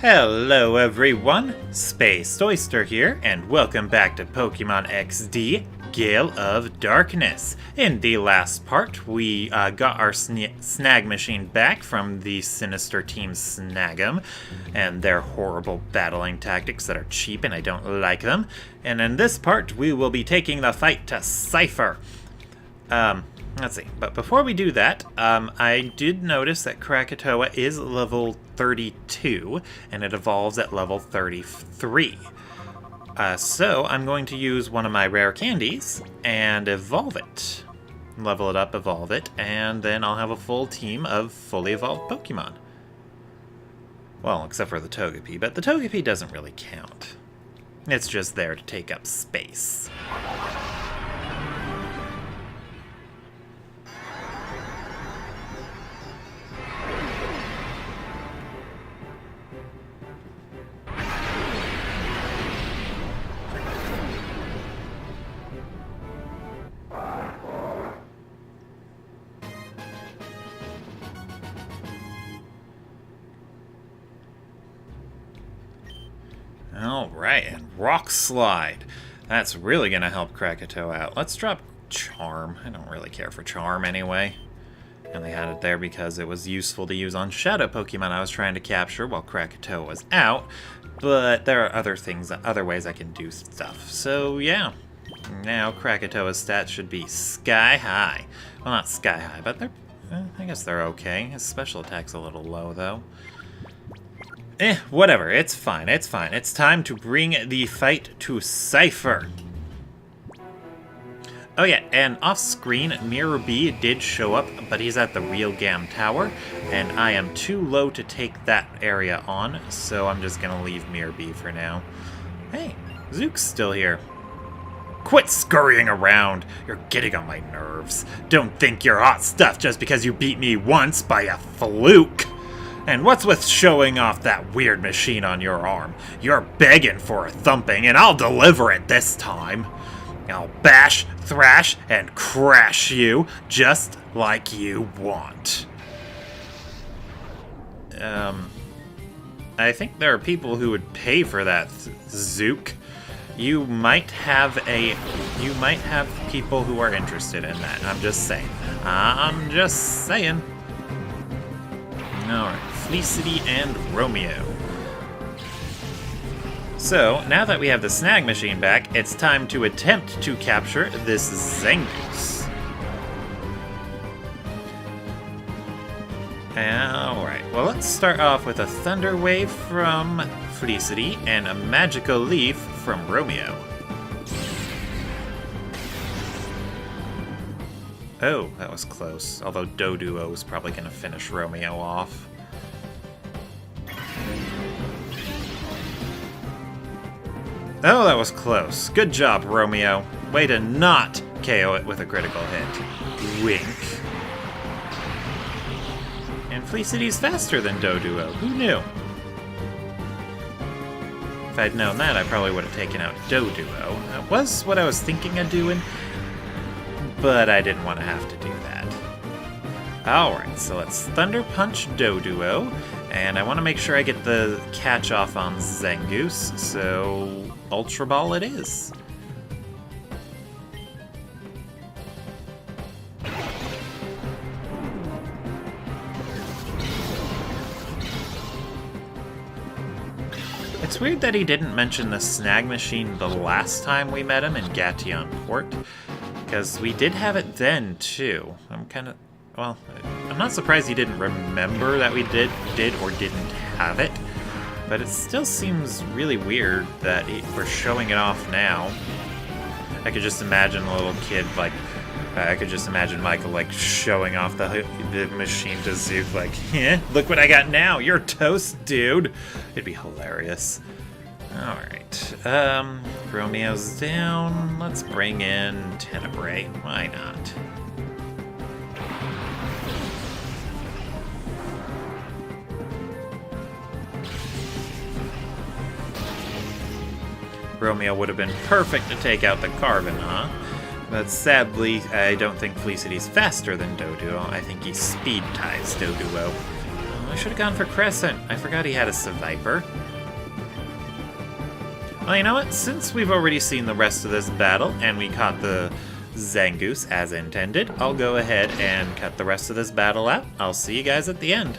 Hello everyone, Space Oyster here, and welcome back to Pokemon XD, Gale of Darkness. In the last part, we got our snag machine back from the Sinister Team Snag'em, and their horrible battling tactics that are cheap and I don't like them. And in this part, we will be taking the fight to Cipher. Let's see, but before we do that, I did notice that Krakatoa is level 32, and it evolves at level 33. So I'm going to use one of my rare candies and evolve it. Level it up, evolve it, and then I'll have a full team of fully evolved Pokemon. Well, except for the Togepi, but the Togepi doesn't really count. It's just there to take up space. Alright, and Rock Slide. That's really going to help Krakatoa out. Let's drop Charm. I don't really care for Charm anyway. And they had it there because it was useful to use on Shadow Pokemon I was trying to capture while Krakatoa was out. But there are other ways I can do stuff. So yeah, now Krakatoa's stats should be sky high. Well, not sky high, but I guess they're okay. His special attack's a little low though. Whatever, it's fine, it's fine. It's time to bring the fight to Cipher. Oh yeah, and off-screen, Mirror B did show up, but he's at the Real Gam Tower, and I am too low to take that area on, so I'm just gonna leave Mirror B for now. Hey, Zook's still here. Quit scurrying around! You're getting on my nerves. Don't think you're hot stuff just because you beat me once by a fluke! And what's with showing off that weird machine on your arm? You're begging for a thumping, and I'll deliver it this time. I'll bash, thrash, and crash you, just like you want. I think there are people who would pay for that, Zook. You might have people who are interested in that. I'm just saying. Alright, Felicity and Romeo. So, now that we have the snag machine back, it's time to attempt to capture this Zangoose. Alright, well let's start off with a Thunder Wave from Felicity and a Magical Leaf from Romeo. Oh, that was close. Although Doduo is probably going to finish Romeo off. Oh, that was close. Good job, Romeo. Way to not KO it with a critical hit. Wink. And Felicity's faster than Doduo. Who knew? If I'd known that, I probably would have taken out Doduo. That was what I was thinking of doing, but I didn't want to have to do that. Alright, so let's Thunder Punch Doduo, and I want to make sure I get the catch off on Zangoose, so Ultra Ball it is. It's weird that he didn't mention the snag machine the last time we met him in Gation Port, because we did have it then, too. I'm not surprised he didn't remember that we did or didn't have it, but it still seems really weird that we're showing it off now. I could just imagine a little kid, I could just imagine Michael, showing off the machine to Zook, look what I got now, you're toast, dude. It'd be hilarious. Alright, Romeo's down. Let's bring in Tenebrae. Why not? Romeo would have been perfect to take out the Carvin, huh? But sadly, I don't think Felicity's faster than Doduo. I think he speed ties Doduo. I should have gone for Crescent. I forgot he had a Cipher. Well, you know what? Since we've already seen the rest of this battle, and we caught the Zangoose as intended, I'll go ahead and cut the rest of this battle out. I'll see you guys at the end.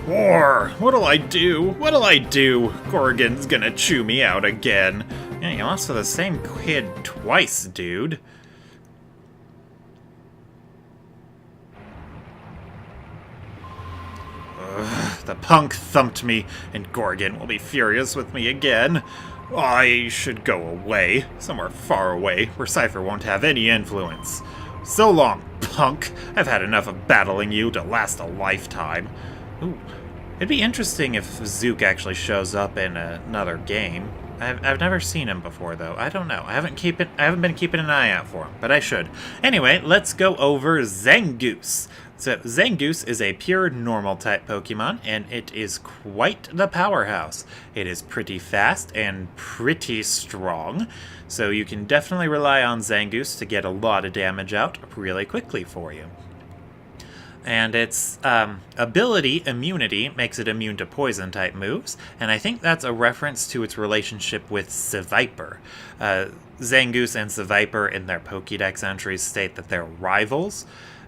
War! What'll I do? What'll I do? Gorgon's gonna chew me out again. Yeah, you lost to the same kid twice, dude. The punk thumped me, and Gorgon will be furious with me again. I should go away, somewhere far away, where Cipher won't have any influence. So long, punk. I've had enough of battling you to last a lifetime. Ooh, it'd be interesting if Zook actually shows up in another game. I've never seen him before, though. I don't know. I haven't been keeping an eye out for him, but I should. Anyway, let's go over Zangoose. So, Zangoose is a pure normal type Pokemon, and it is quite the powerhouse. It is pretty fast and pretty strong, so you can definitely rely on Zangoose to get a lot of damage out really quickly for you. And its ability, immunity, makes it immune to poison-type moves, and I think that's a reference to its relationship with Cipher. Zangoose and Cipher in their Pokédex entries state that they're rivals,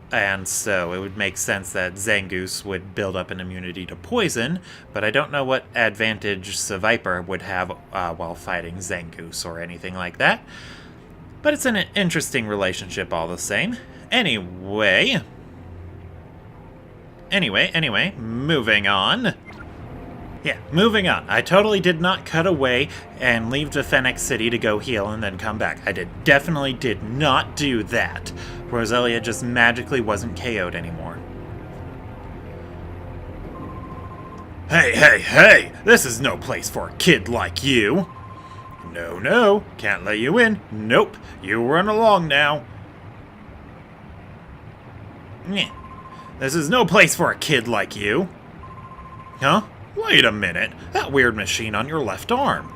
and so it would make sense that Zangoose would build up an immunity to poison, but I don't know what advantage Cipher would have while fighting Zangoose or anything like that. But it's an interesting relationship all the same. Anyway, moving on. Yeah, moving on. I totally did not cut away and leave to Fennec City to go heal and then come back. I definitely did not do that. Roselia just magically wasn't KO'd anymore. Hey! This is no place for a kid like you. No, can't let you in. Nope, you run along now. Nyeh. This is no place for a kid like you. Huh? Wait a minute. That weird machine on your left arm.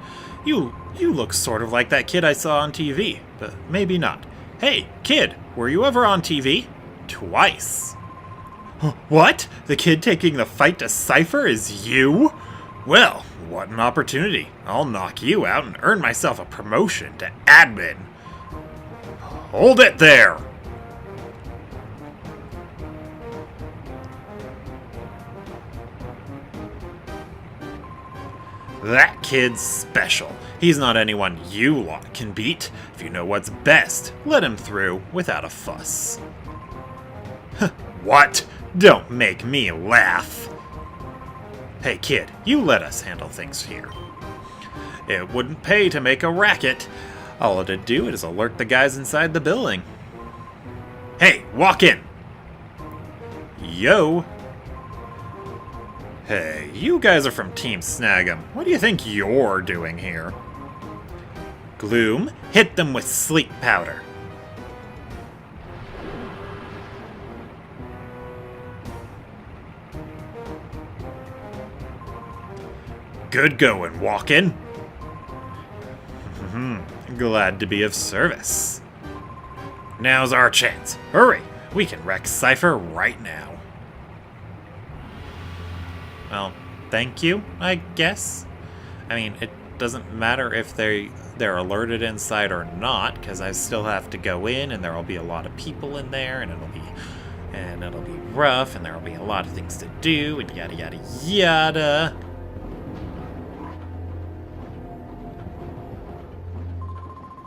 You look sort of like that kid I saw on TV, but maybe not. Hey, kid, were you ever on TV? Twice. What? The kid taking the fight to Cipher is you? Well, what an opportunity. I'll knock you out and earn myself a promotion to admin. Hold it there! That kid's special. He's not anyone you lot can beat. If you know what's best, let him through without a fuss. What? Don't make me laugh. Hey kid, you let us handle things here. It wouldn't pay to make a racket. All it'd do is alert the guys inside the building. Hey, walk in! Yo! Hey, you guys are from Team Snag'em. What do you think you're doing here? Gloom, hit them with sleep powder. Good going, Walkin'. Glad to be of service. Now's our chance. Hurry, we can wreck Cipher right now. Well, thank you, I guess. I mean, it doesn't matter if they're alerted inside or not, because I still have to go in, and there will be a lot of people in there, and it'll be rough, and there will be a lot of things to do, and yada yada yada.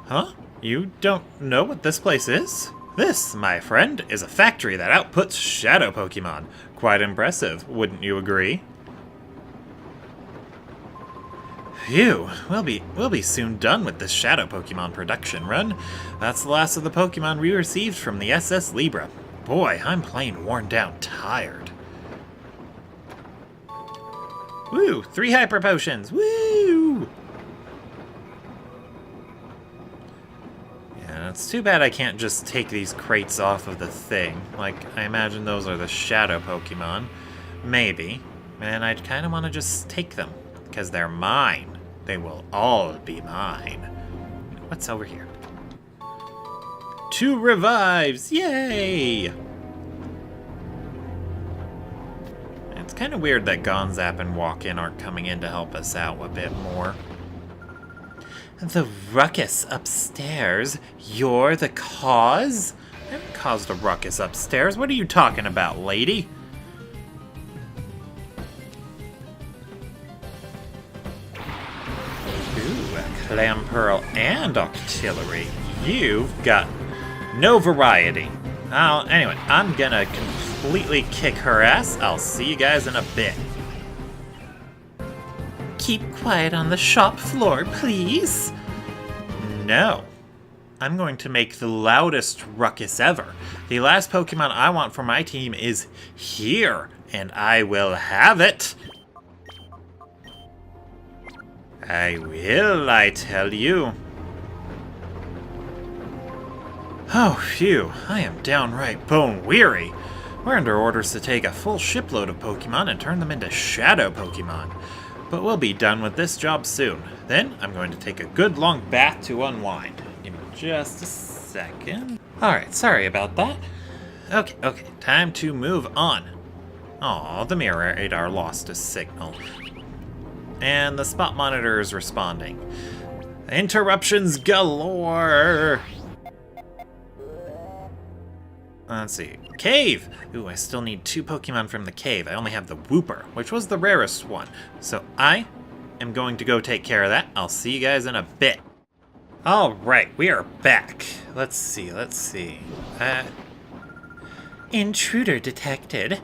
Huh? You don't know what this place is? This, my friend, is a factory that outputs shadow Pokemon. Quite impressive, wouldn't you agree? Phew, we'll be soon done with this shadow Pokemon production run. That's the last of the Pokemon we received from the SS Libra. Boy, I'm plain worn down tired. Woo! 3 Hyper Potions! Woo! Yeah, it's too bad I can't just take these crates off of the thing. Like, I imagine those are the shadow Pokemon. Maybe. And I'd kind of want to just take them. Because they're mine. They will all be mine. What's over here? 2 revives! Yay! It's kind of weird that Gonzap and Walk-In aren't coming in to help us out a bit more. The ruckus upstairs? You're the cause? I haven't caused a ruckus upstairs. What are you talking about, lady? Ooh, a clam pearl and octillery. You've got no variety. Anyway, I'm gonna completely kick her ass. I'll see you guys in a bit. Keep quiet on the shop floor, please. No. I'm going to make the loudest ruckus ever. The last Pokemon I want for my team is here, and I will have it. I will, I tell you. Oh, phew. I am downright bone-weary. We're under orders to take a full shipload of Pokemon and turn them into Shadow Pokemon. But we'll be done with this job soon. Then, I'm going to take a good long bath to unwind. Give me just a second. Alright, sorry about that. Okay, time to move on. Aw, the mirror radar lost a signal. And the spot monitor is responding. Interruptions galore! Let's see. Cave! Ooh, I still need 2 Pokemon from the cave. I only have the Wooper, which was the rarest one. So I am going to go take care of that. I'll see you guys in a bit. Alright, we are back. Let's see. Intruder detected.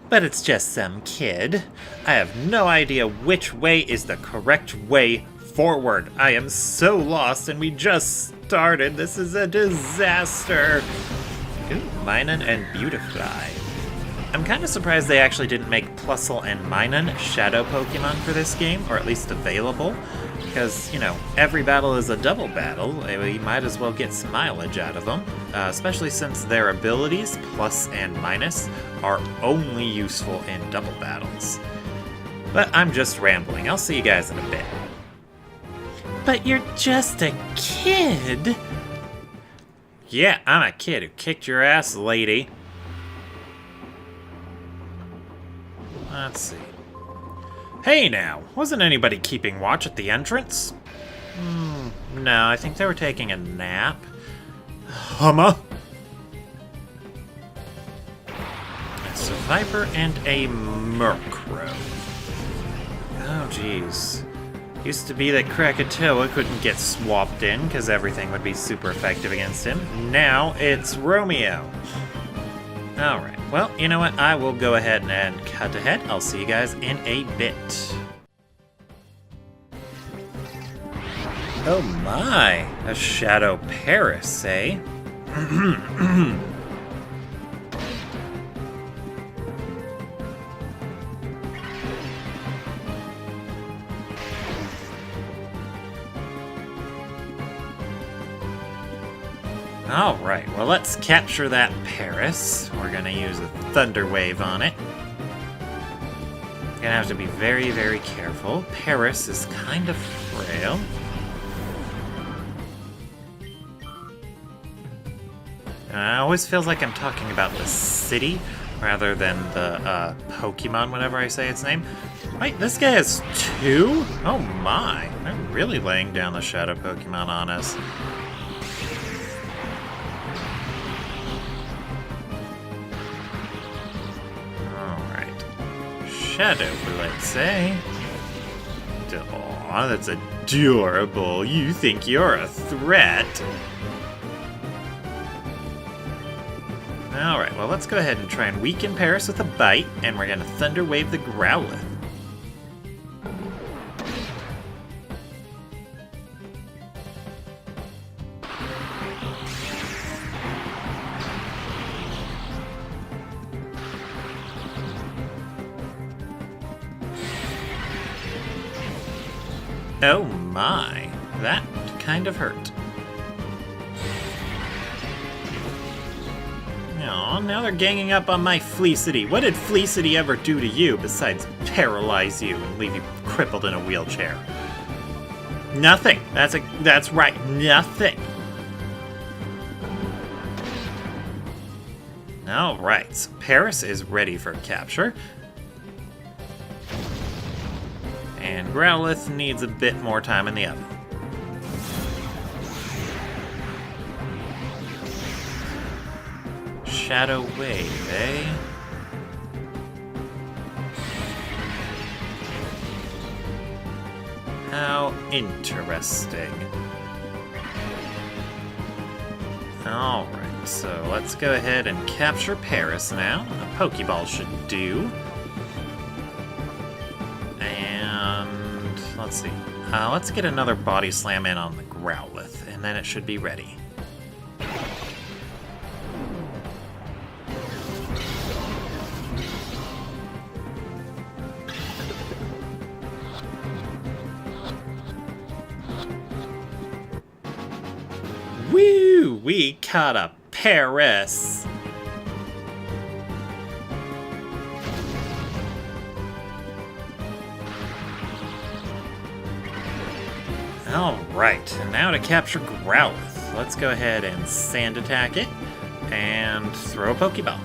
But it's just some kid. I have no idea which way is the correct way forward. I am so lost and we just started. This is a disaster. Ooh, Minun and Beautifly. I'm kind of surprised they actually didn't make Plusle and Minun Shadow Pokemon for this game, or at least available. Because, you know, every battle is a double battle. We might as well get some mileage out of them. Especially since their abilities, plus and minus, are only useful in double battles. But I'm just rambling. I'll see you guys in a bit. But you're just a kid. Yeah, I'm a kid who kicked your ass, lady. Let's see. Hey now, wasn't anybody keeping watch at the entrance? No, I think they were taking a nap. Humma? It's a Viper and a Murkrow. Oh, jeez. Used to be that Krakatoa couldn't get swapped in because everything would be super effective against him. Now it's Romeo. Alright, well, you know what? I will go ahead and cut ahead. I'll see you guys in a bit. Oh my! A Shadow Paris, eh? Alright, well let's capture that Paris. We're gonna use a Thunder Wave on it. Gonna have to be very, very careful. Paris is kind of frail. It always feels like I'm talking about the city rather than the Pokemon whenever I say its name. Wait, this guy has 2? Oh my, they're really laying down the Shadow Pokemon on us. Shadow, let's say. Aw, that's adorable. You think you're a threat. Alright, well let's go ahead and try and weaken Paris with a bite, and we're gonna Thunder Wave the Growlithe. Oh my, that kind of hurt. Aw, now they're ganging up on my Fleacity. What did Fleacity ever do to you besides paralyze you and leave you crippled in a wheelchair? Nothing. That's right, nothing. Alright, so Paris is ready for capture. and Growlithe needs a bit more time in the oven. Shadow Wave, eh? How interesting. Alright, so let's go ahead and capture Paris now. A Pokeball should do. And let's see. Let's get another Body Slam in on the Growlithe, and then it should be ready. Woo! We caught a Paris! Alright, and now to capture Growlithe. Let's go ahead and Sand Attack it, and throw a Pokeball.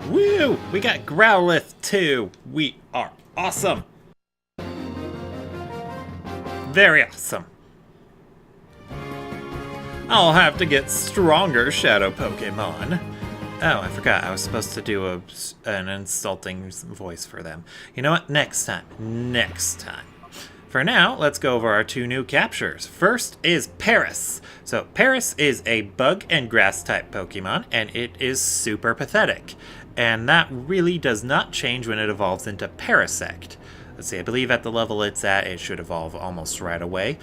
Woo! We got Growlithe too! We are awesome! Very awesome. I'll have to get stronger Shadow Pokemon. Oh, I forgot. I was supposed to do an insulting voice for them. You know what? Next time. Next time. For now, let's go over our two new captures. First is Paris. So Paris is a bug and grass type Pokemon, and it is super pathetic. And that really does not change when it evolves into Parasect. Let's see, I believe at the level it's at, it should evolve almost right away.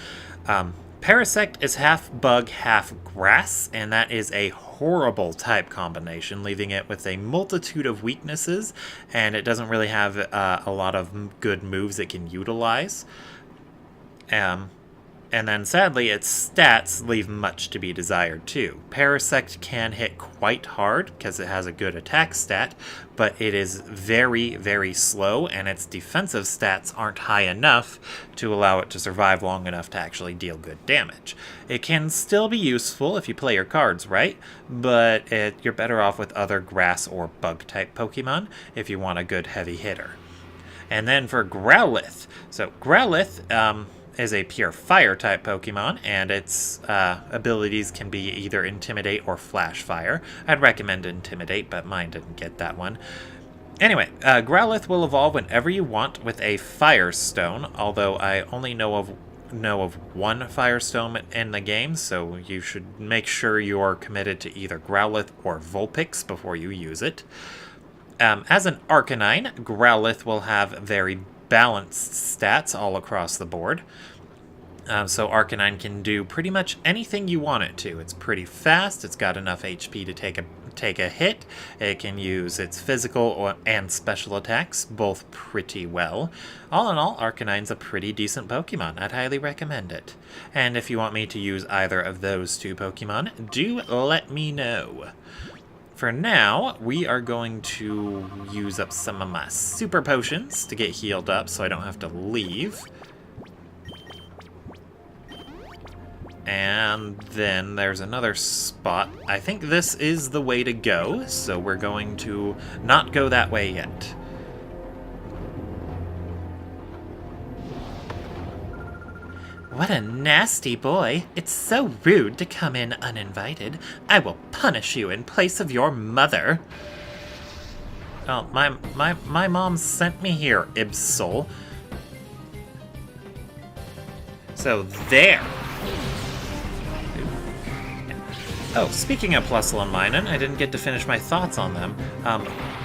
Parasect is half bug, half grass, and that is a horrible type combination, leaving it with a multitude of weaknesses, and it doesn't really have a lot of good moves it can utilize. And then sadly, its stats leave much to be desired too. Parasect can hit quite hard because it has a good attack stat, but it is very, very slow, and its defensive stats aren't high enough to allow it to survive long enough to actually deal good damage. It can still be useful if you play your cards right, but you're better off with other grass or bug type Pokemon if you want a good heavy hitter. And then for Growlithe. So Growlithe, is a pure fire type Pokemon, and its abilities can be either Intimidate or Flash Fire. I'd recommend Intimidate, but mine didn't get that one. Anyway, Growlithe will evolve whenever you want with a Firestone, although I only know of one Firestone in the game, so you should make sure you're committed to either Growlithe or Vulpix before you use it. As an Arcanine, Growlithe will have very balanced stats all across the board. So Arcanine can do pretty much anything you want it to. It's pretty fast, it's got enough HP to take a hit, it can use its physical and special attacks both pretty well. All in all, Arcanine's a pretty decent Pokemon. I'd highly recommend it. And if you want me to use either of those two Pokemon, do let me know. For now, we are going to use up some of my super potions to get healed up so I don't have to leave. And then there's another spot. I think this is the way to go, so we're going to not go that way yet. What a nasty boy. It's so rude to come in uninvited. I will punish you in place of your mother. Oh, my mom sent me here, Ibsol. So there. Oh, speaking of Plusle and Minun, I didn't get to finish my thoughts on them.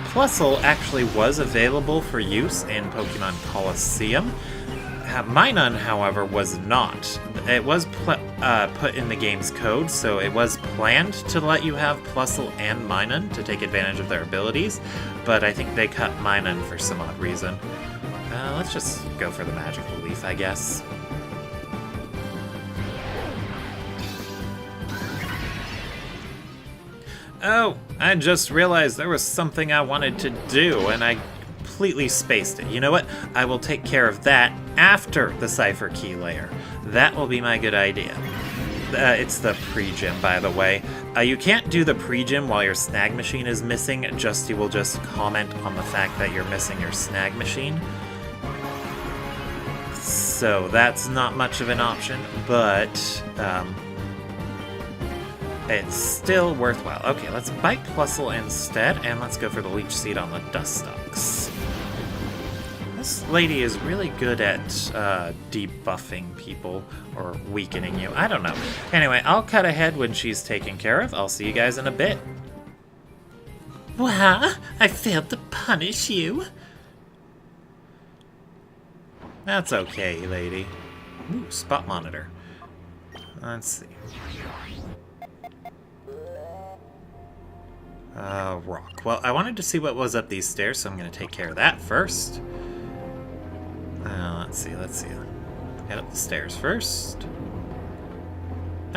Plusle actually was available for use in Pokemon Colosseum. Minun, however, was not. It was put in the game's code, so it was planned to let you have Plusle and Minun to take advantage of their abilities, but I think they cut Minun for some odd reason. Let's just go for the Magical Leaf, I guess. Oh, I just realized there was something I wanted to do, and I completely spaced it. You know what? I will take care of that after the Cipher key layer. That will be my good idea. It's the pre-gym, by the way. You can't do the pre-gym while your snag machine is missing. Justy will just comment on the fact that you're missing your snag machine. So that's not much of an option, but it's still worthwhile. Okay, let's bite Plusle instead, and let's go for the leech seed on the Dustox. This lady is really good at debuffing people or weakening you. I don't know. Anyway, I'll cut ahead when she's taken care of. I'll see you guys in a bit. What? I failed to punish you? That's okay, lady. Ooh, spot monitor. Let's see. Rock. Well, I wanted to see what was up these stairs, so I'm going to take care of that first. Let's see. Head up the stairs first.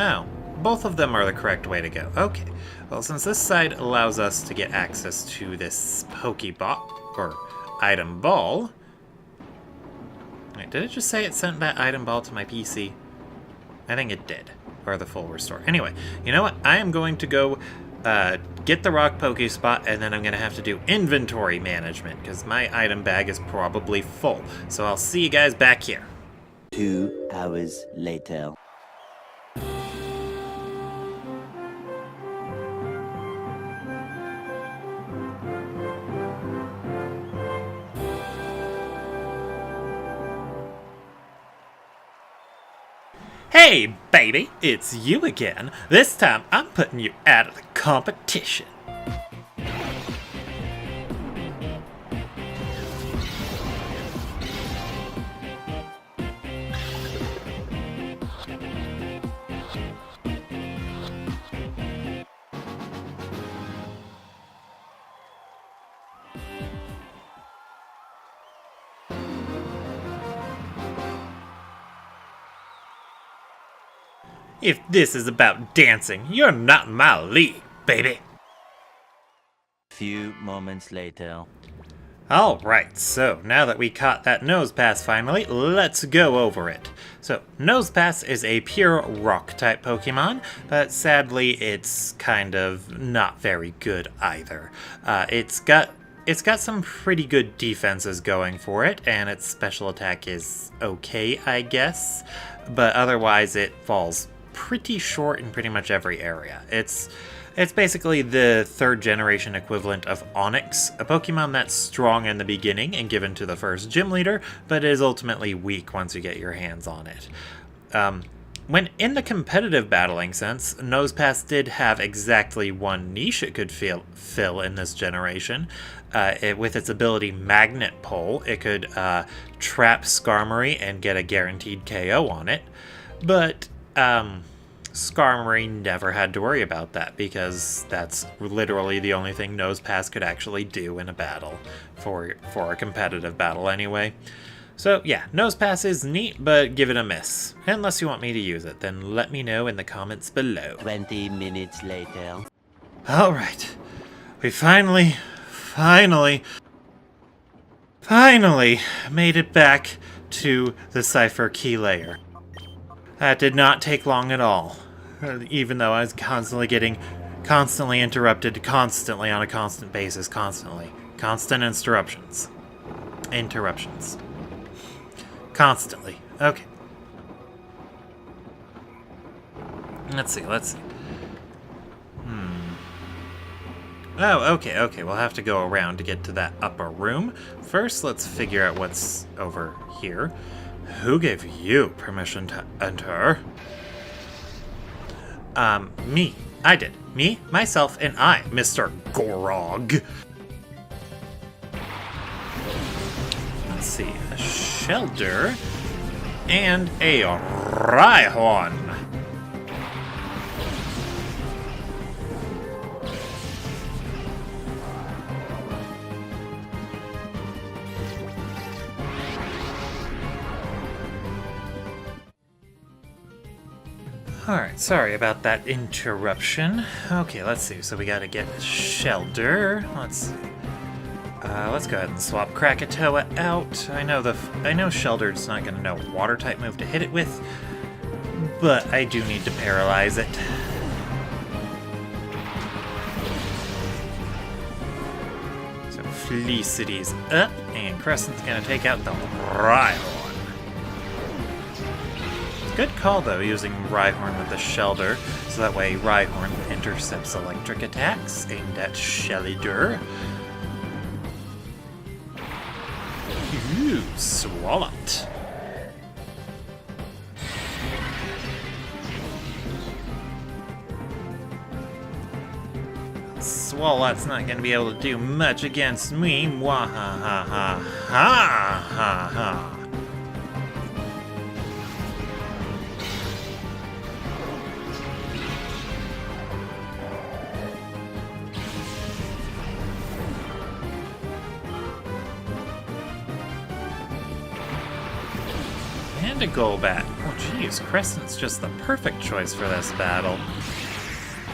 Oh, both of them are the correct way to go. Okay. Well, since this side allows us to get access to this Pokeball, or item ball... Wait, did it just say it sent that item ball to my PC? I think it did. Or the full restore. Anyway, you know what? I am going to go get the rock Pokespot, and then I'm going to have to do inventory management, because my item bag is probably full. So I'll see you guys back here. 2 hours later. Hey, baby, it's you again. This time, I'm putting you out of the competition. If this is about dancing, you're not in my league, baby. Few moments later. Alright, so now that we caught that Nosepass finally, let's go over it. So, Nosepass is a pure rock-type Pokemon, but sadly it's kind of not very good either. It's got some pretty good defenses going for it, and its special attack is okay, I guess, but otherwise it falls pretty short in pretty much every area. It's basically the third generation equivalent of Onix, a Pokemon that's strong in the beginning and given to the first gym leader, but is ultimately weak once you get your hands on it. When in the competitive battling sense, Nosepass did have exactly one niche it could fill in this generation. With its ability Magnet Pull, it could trap Skarmory and get a guaranteed KO on it, but Skarmory never had to worry about that, because that's literally the only thing Nosepass could actually do in a battle, for a competitive battle anyway. So yeah, Nosepass is neat, but give it a miss. Unless you want me to use it, then let me know in the comments below. 20 minutes later. Alright, we finally made it back to the Cipher key layer. That did not take long at all, even though I was constantly interrupted, constantly on a constant basis, constantly. Constant interruptions. Constantly. Okay. Let's see. Oh, okay, we'll have to go around to get to that upper room. First, let's figure out what's over here. Who gave you permission to enter? Me. I did. Me, myself, and I, Mr. Gorog. Let's see. A Shelter and a Rhyhorn. Alright, sorry about that interruption. Okay, let's see. So we gotta get Shelter. Let's see. Let's go ahead and swap Krakatoa out. I know Shelter's not going to know water type move to hit it with, but I do need to paralyze it. So Felicity's up, and Crescent's going to take out the Rhyhorn. Good call, though, using Rhyhorn with the Shelter, so that way Rhyhorn intercepts electric attacks aimed at Shellyder. Ooh, Swalot. Swalot's not going to be able to do much against me. Mwahahaha. And a Golbat. Oh geez, Crescent's just the perfect choice for this battle.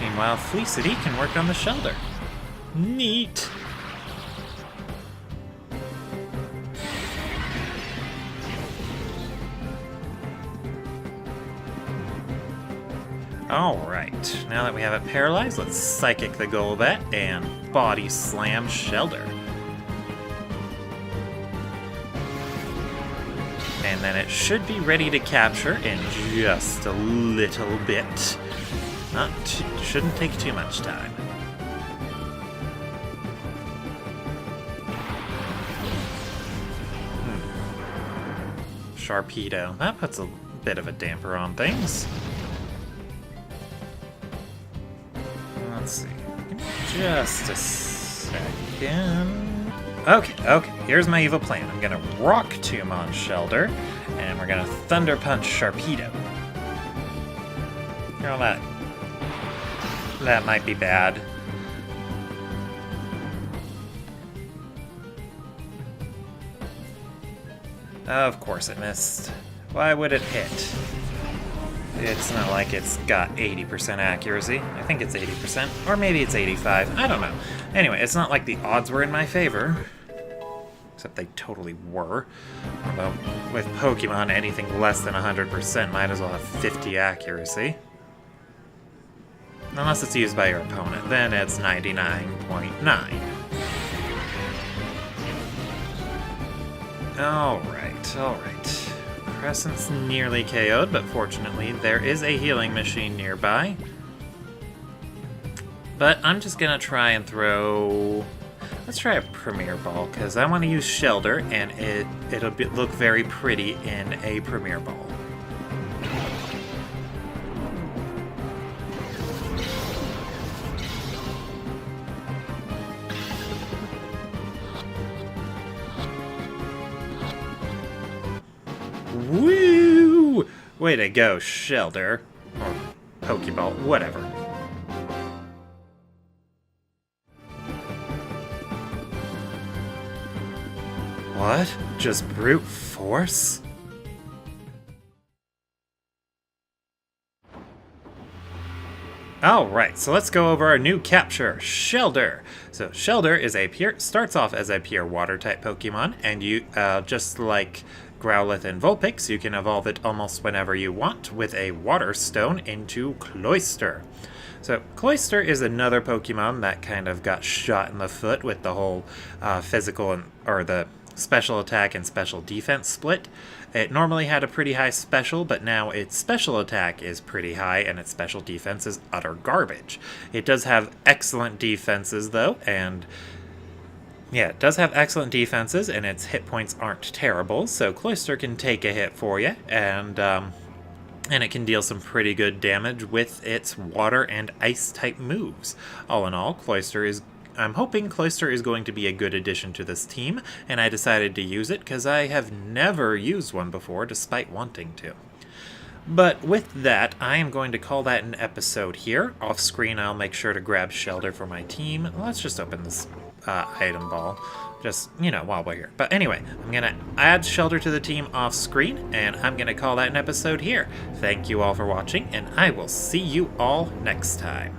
Meanwhile, Felicity can work on the Shelter. Neat! Alright, now that we have it paralyzed, let's Psychic the Golbat and Body Slam Shelter. And then it should be ready to capture in just a little bit. Shouldn't take too much time. Sharpedo. That puts a bit of a damper on things. Let's see. Just a second. Okay, here's my evil plan. I'm gonna Rock Tomb on Shelter, and we're gonna Thunder Punch Sharpedo. You know, that might be bad. Of course it missed. Why would it hit? It's not like it's got 80% accuracy. I think it's 80%, or maybe it's 85. I don't know. Anyway, it's not like the odds were in my favor. Except they totally were. Although, with Pokemon, anything less than 100% might as well have 50 accuracy. Unless it's used by your opponent, then it's 99.9. Alright. Crescent's nearly KO'd, but fortunately there is a healing machine nearby. But I'm just gonna try and throw... Let's try a Premier Ball, because I want to use Shelter, and it'll look very pretty in a Premier Ball. Woo! Way to go, Shelter. Or Pokeball, whatever. What? Just brute force? Alright, so let's go over our new capture, Shelter. So Shelter is starts off as a pure water-type Pokemon, and you, just like Growlithe and Vulpix, you can evolve it almost whenever you want with a Water Stone into Cloyster. So Cloyster is another Pokemon that kind of got shot in the foot with the whole physical or the special attack and special defense split. It normally had a pretty high special, but now its special attack is pretty high and its special defense is utter garbage. It does have excellent defenses though, and yeah, it does have excellent defenses and its hit points aren't terrible, so Cloyster can take a hit for you, and it can deal some pretty good damage with its water and ice type moves. All in all, I'm hoping Cloyster is going to be a good addition to this team, and I decided to use it because I have never used one before, despite wanting to. But with that, I am going to call that an episode here. Off screen, I'll make sure to grab Shelter for my team. Let's just open this item ball, just, while we're here. But anyway, I'm going to add Shelter to the team off screen, and I'm going to call that an episode here. Thank you all for watching, and I will see you all next time.